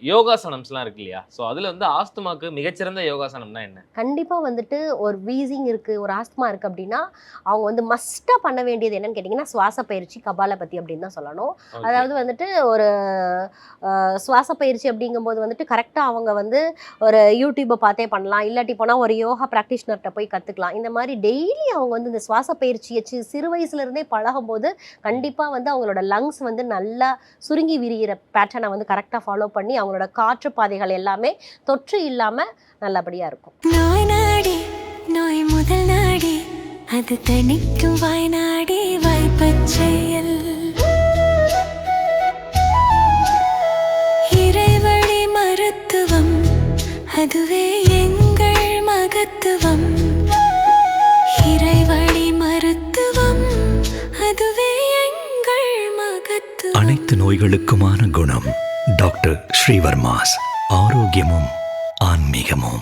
யோகாசனம்ஸ்லாம் இருக்கு இல்லையா? ஸோ அதில் வந்து ஆஸ்துமாக்கு மிகச்சிறந்த யோகாசனம்னா என்ன? கண்டிப்பாக வந்துட்டு ஒரு வீசிங் இருக்குது, ஒரு ஆஸ்துமா இருக்குது அப்படின்னா அவங்க வந்து மஸ்ட்டாக பண்ண வேண்டியது என்னன்னு கேட்டிங்கன்னா சுவாச பயிற்சி, கபாலபதி அப்படின்னு தான் சொல்லணும். அதாவது வந்துட்டு ஒரு சுவாச பயிற்சி அப்படிங்கும்போது வந்துட்டு கரெக்டாக அவங்க வந்து ஒரு யூடியூப்பை பார்த்தே பண்ணலாம், இல்லாட்டி போனால் ஒரு யோகா ப்ராக்டிஷனர்கிட்ட போய் கற்றுக்கலாம். இந்த மாதிரி டெய்லி அவங்க வந்து இந்த சுவாச பயிற்சியை சிறு வயசுலேருந்தே பழகும்போது கண்டிப்பாக வந்து அவங்களோட லங்ஸ் வந்து நல்லா சுருங்கி விரிகிற பேட்டர்னை வந்து கரெக்டாக ஃபாலோ பண்ணி அவங்களோட காற்று பாதைகள் எல்லாமே தொற்று இல்லாமல் நல்லபடியாக இருக்கும். நோய் நாடி நோய் முதல் நாடி அது தணிக்கும் வாய்நாடி வாய்ப்பச்செயல் இறைவழி மருத்துவம் அதுவே எங்கள் மகத்துவம். இறைவழி மருத்துவம் அதுவே எங்கள் மகத்துவம். அனைத்து நோய்களுக்குமான குணம் டாக்டர் ஸ்ரீவர்மாஸ். ஆரோக்கியமும் ஆன்மீகமும்.